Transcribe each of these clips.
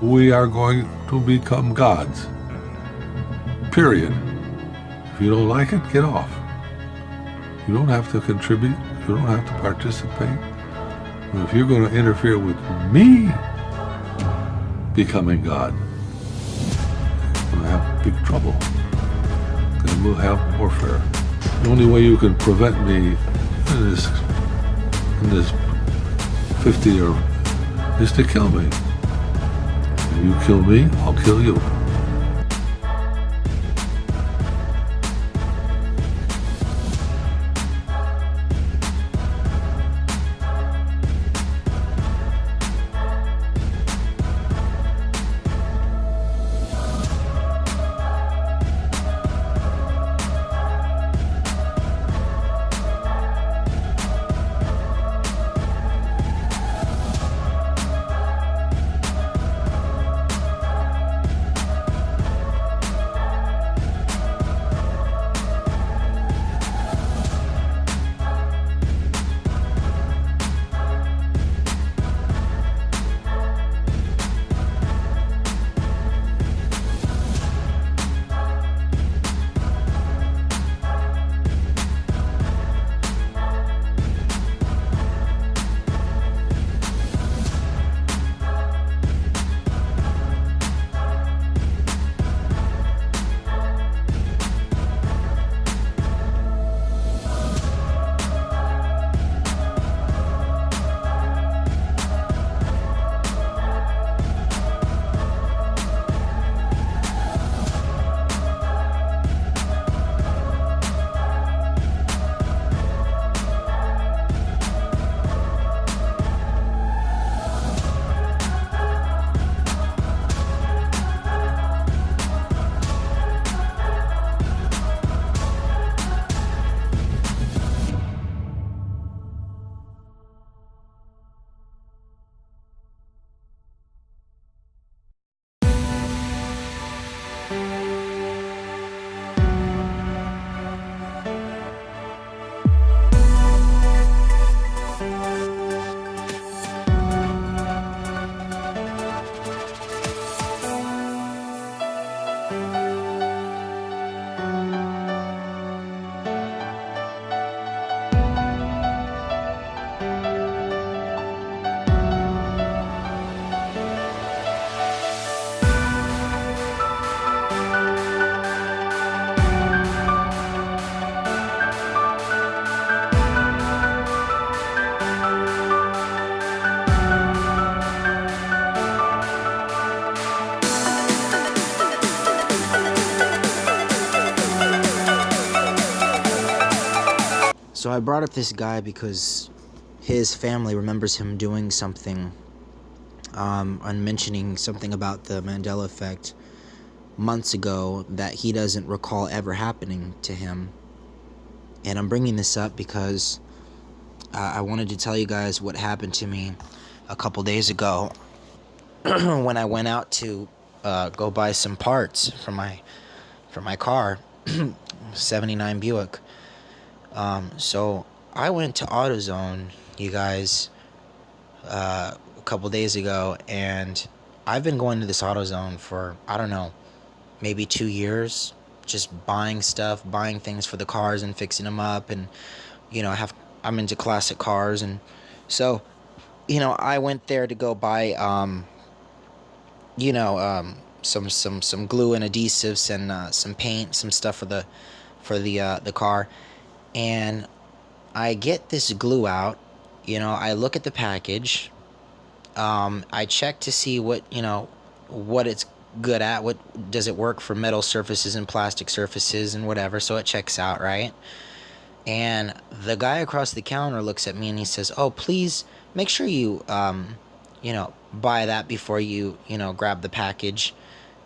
we are going to become gods. Period. If you don't like it, get off. You don't have to contribute. You don't have to participate. And if you're going to interfere with me becoming God, we'll have big trouble. Then we'll have warfare. The only way you can prevent me in this 50 or is to kill me. If you kill me, I'll kill you. So I brought up this guy because his family remembers him doing something, and mentioning something about the Mandela effect months ago that he doesn't recall ever happening to him. And I'm bringing this up because I wanted to tell you guys what happened to me a couple days ago when I went out to go buy some parts for my car, 79 Buick. So I went to AutoZone, you guys, a couple days ago, and I've been going to this AutoZone for, I don't know, maybe 2 years, just buying stuff, buying things for the cars and fixing them up. And, you know, I'm into classic cars. And so, you know, I went there to go buy, some glue and adhesives and some paint, some stuff for the car. And I get this glue out, you know, I look at the package, I check to see what it's good at, what does it work for metal surfaces and plastic surfaces and whatever, so it checks out, right? And the guy across the counter looks at me and he says, "Oh, please make sure you, buy that before you, grab the package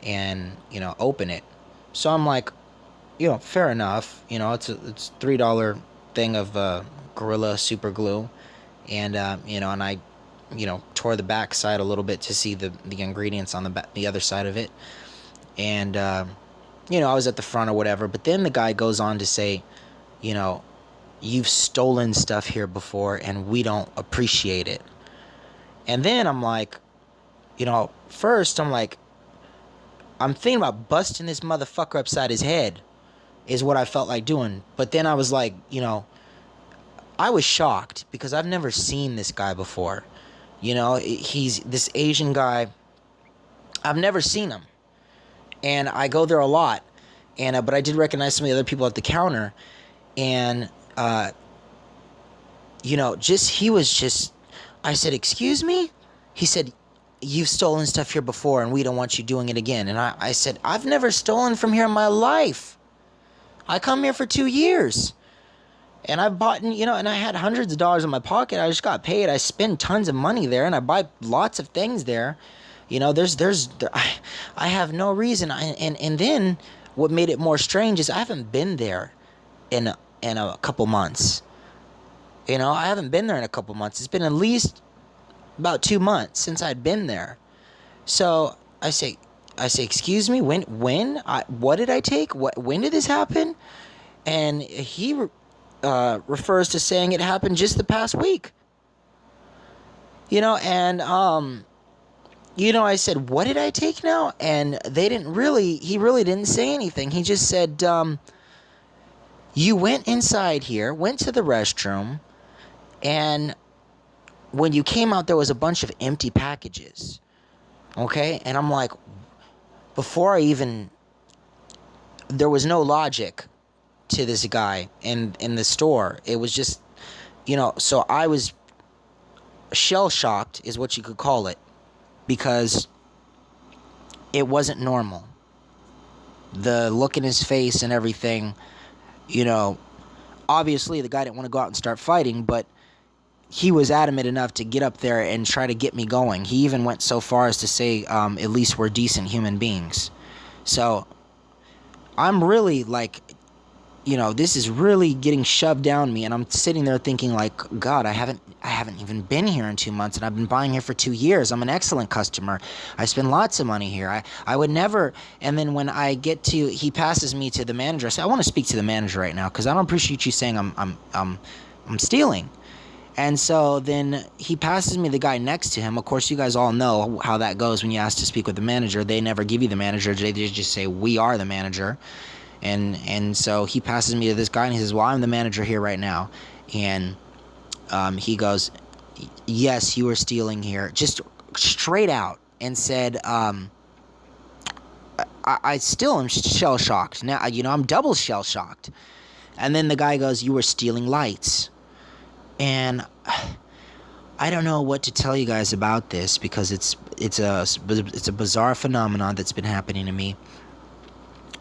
and, open it." So I'm like, fair enough. It's $3 thing of Gorilla Super Glue, and and I, tore the back side a little bit to see the ingredients on the other side of it, and I was at the front or whatever. But then the guy goes on to say, "You've stolen stuff here before, and we don't appreciate it." And then I'm like, First I'm like, I'm thinking about busting this motherfucker upside his head, is what I felt like doing. But then I was like, I was shocked because I've never seen this guy before. He's this Asian guy. I've never seen him. And I go there a lot. And but I did recognize some of the other people at the counter. And he was just, I said, "Excuse me?" He said, "You've stolen stuff here before and we don't want you doing it again." And I said, "I've never stolen from here in my life. I come here for 2 years. And I bought, and I had hundreds of dollars in my pocket. I just got paid. I spend tons of money there, and I buy lots of things there. I have no reason. And then what made it more strange is I haven't been there in a couple months. I haven't been there in a couple months. It's been at least about 2 months since I'd been there. So I say, "Excuse me, what did I take? When did this happen?" And he refers to saying it happened just the past week. And I said, "What did I take now?" And he really didn't say anything. He just said, "You went inside here, went to the restroom, and when you came out, there was a bunch of empty packages." Okay? And I'm like, there was no logic to this guy in the store. It was just, so I was shell shocked, is what you could call it, because it wasn't normal. The look in his face and everything, obviously the guy didn't want to go out and start fighting, but he was adamant enough to get up there and try to get me going. He even went so far as to say, at least we're decent human beings. So I'm really like, this is really getting shoved down me, and I'm sitting there thinking like, God, I haven't even been here in 2 months, and I've been buying here for 2 years. I'm an excellent customer. I spend lots of money here. I would never. And then when he passes me to the manager. I say, "I want to speak to the manager right now because I don't appreciate you saying I'm stealing." And so then he passes me the guy next to him. Of course, you guys all know how that goes when you ask to speak with the manager. They never give you the manager. They just say, "We are the manager." And so he passes me to this guy, and he says, "Well, I'm the manager here right now." And he goes, "Yes, you were stealing here." Just straight out, and said, I still am shell-shocked. Now, I'm double shell-shocked. And then the guy goes, "You were stealing lights." And I don't know what to tell you guys about this, because it's a bizarre phenomenon that's been happening to me.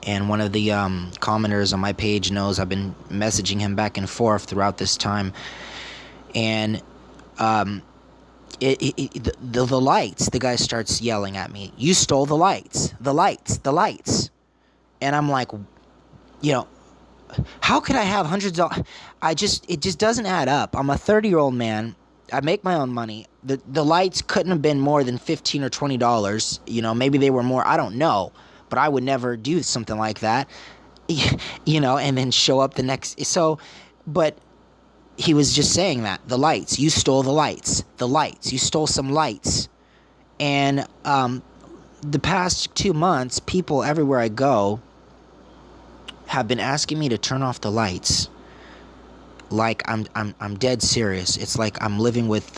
And one of the commenters on my page knows I've been messaging him back and forth throughout this time. And the lights, the guy starts yelling at me, "You stole the lights, the lights, the lights." And I'm like, how could I have hundreds of dollars? It just doesn't add up. I'm a 30-year-old man. I make my own money. The lights couldn't have been more than $15 or $20. Maybe they were more. I don't know. But I would never do something like that, and then show up the next. So, but he was just saying that. The lights. You stole the lights. The lights. You stole some lights. And the past 2 months, people everywhere I go have been asking me to turn off the lights. Like I'm dead serious. It's like I'm living with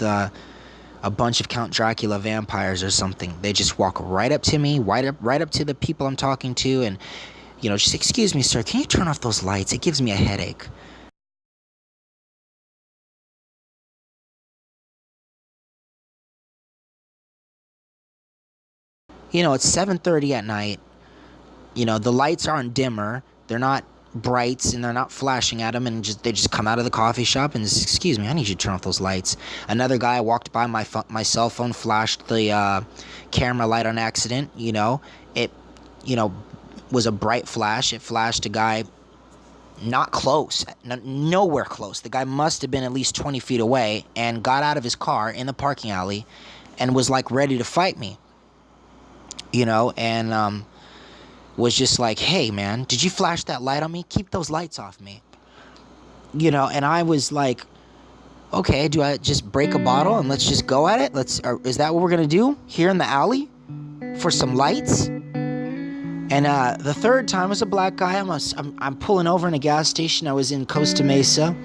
a bunch of Count Dracula vampires or something. They just walk right up to me, right up to the people I'm talking to, and just, "Excuse me, sir, can you turn off those lights? It gives me a headache." It's 7:30 at night. The lights aren't dimmer. They're not brights, and they're not flashing at them, and they just come out of the coffee shop and just, "Excuse me, I need you to turn off those lights." Another guy walked by, my cell phone flashed the camera light on accident. It was a bright flash. It flashed a guy not close, nowhere close. The guy must have been at least 20 feet away, and got out of his car in the parking alley and was like ready to fight me. And was just like, "Hey man, did you flash that light on me? Keep those lights off me." And I was like, okay, do I just break a bottle and let's just go at it? Is that what we're gonna do here in the alley for some lights? And the third time was a black guy. I'm pulling over in a gas station. I was in Costa Mesa,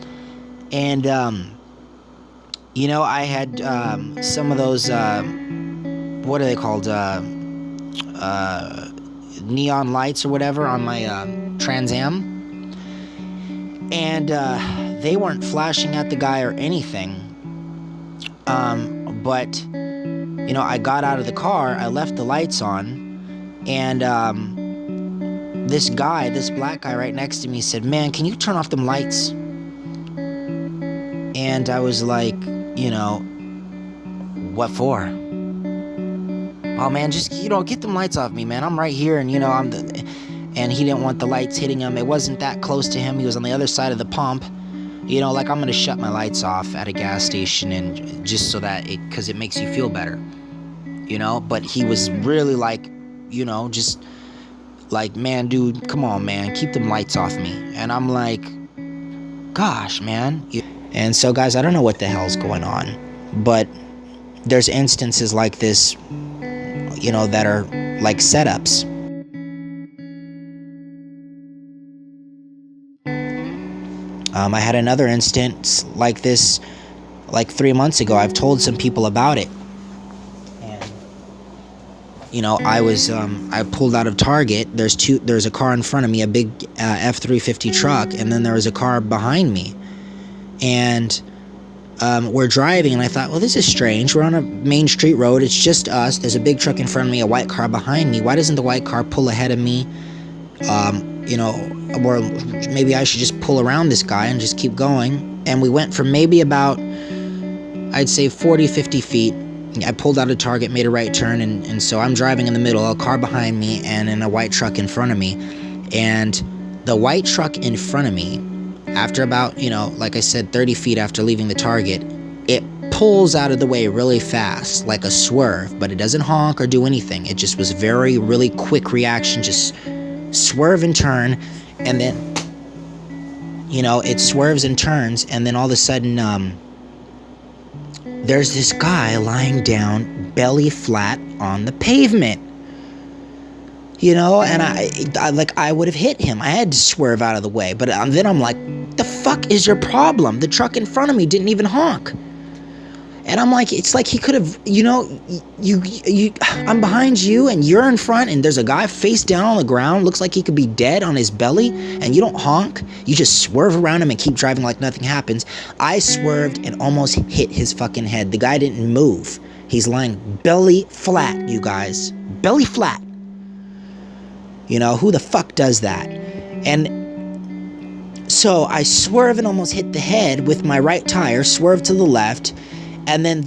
and I had some of those what are they called? Neon lights or whatever on my Trans Am, and they weren't flashing at the guy or anything. But I got out of the car. I left the lights on. And this black guy right next to me said, "Man, can you turn off them lights?" And I was like, what for? "Oh man, just get them lights off me, man. I'm right here, and and he didn't want the lights hitting him. It wasn't that close to him. He was on the other side of the pump. Like I'm gonna shut my lights off at a gas station, and just so that because it makes you feel better, But he was really like, just like, "Man, dude, come on, man, keep them lights off me." And I'm like, gosh, man. And so, guys, I don't know what the hell's going on, but there's instances like this, that are like setups. I had another instance like this like 3 months ago. I've told some people about it. I pulled out of Target. There's a car in front of me, a big F-350 truck, and then there was a car behind me. And we're driving, and I thought, well, this is strange. We're on a main street road. It's just us. There's a big truck in front of me, a white car behind me. Why doesn't the white car pull ahead of me? Or maybe I should just pull around this guy and just keep going. And we went for maybe about, I'd say 40, 50 feet. I pulled out of Target, made a right turn, and so I'm driving in the middle, a car behind me, and in a white truck in front of me. And the white truck in front of me, after about, like I said, 30 feet after leaving the Target, it pulls out of the way really fast, like a swerve, but it doesn't honk or do anything. It just was really quick reaction, just swerve and turn, and then, it swerves and turns, and then all of a sudden, there's this guy lying down belly flat on the pavement, and I would have hit him. I had to swerve out of the way, but then I'm like, the fuck is your problem? The truck in front of me didn't even honk. And I'm like, it's like he could have, I'm behind you and you're in front, and there's a guy face down on the ground, looks like he could be dead on his belly, and you don't honk. You just swerve around him and keep driving like nothing happens. I swerved and almost hit his fucking head. The guy didn't move. He's lying belly flat, you guys. Belly flat. Who the fuck does that? And so I swerve and almost hit the head with my right tire, swerve to the left. And then,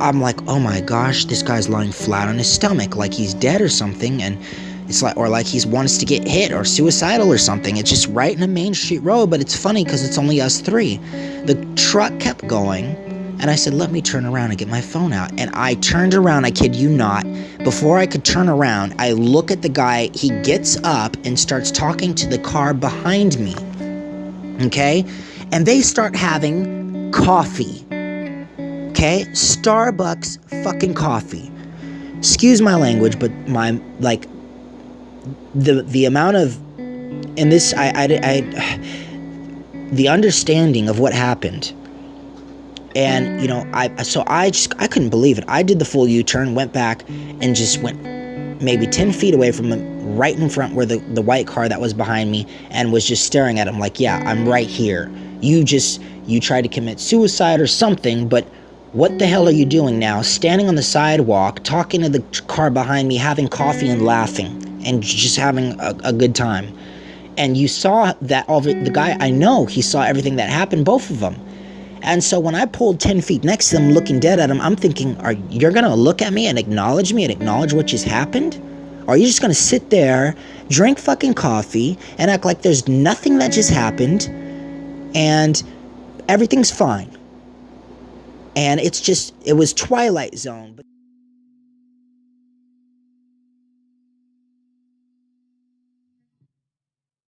I'm like, oh my gosh, this guy's lying flat on his stomach, like he's dead or something. And it's like, or like he wants to get hit or suicidal or something. It's just right in a main street road, but it's funny because it's only us three. The truck kept going, and I said, let me turn around and get my phone out. And I turned around, I kid you not. Before I could turn around, I look at the guy. He gets up and starts talking to the car behind me. Okay? And they start having coffee. Okay? Starbucks fucking coffee. Excuse my language, but the amount of, in this, the understanding of what happened. And, I couldn't believe it. I did the full U-turn, went back, and just went maybe 10 feet away from him, right in front where the white car that was behind me, and was just staring at him like, yeah, I'm right here. You tried to commit suicide or something, but what the hell are you doing now? Standing on the sidewalk, talking to the car behind me, having coffee and laughing, and just having a good time. And you saw that the guy, I know he saw everything that happened, both of them. And so when I pulled 10 feet next to them, looking dead at him, I'm thinking, you're going to look at me and acknowledge what just happened? Or are you just going to sit there, drink fucking coffee, and act like there's nothing that just happened, and everything's fine? And it was Twilight Zone.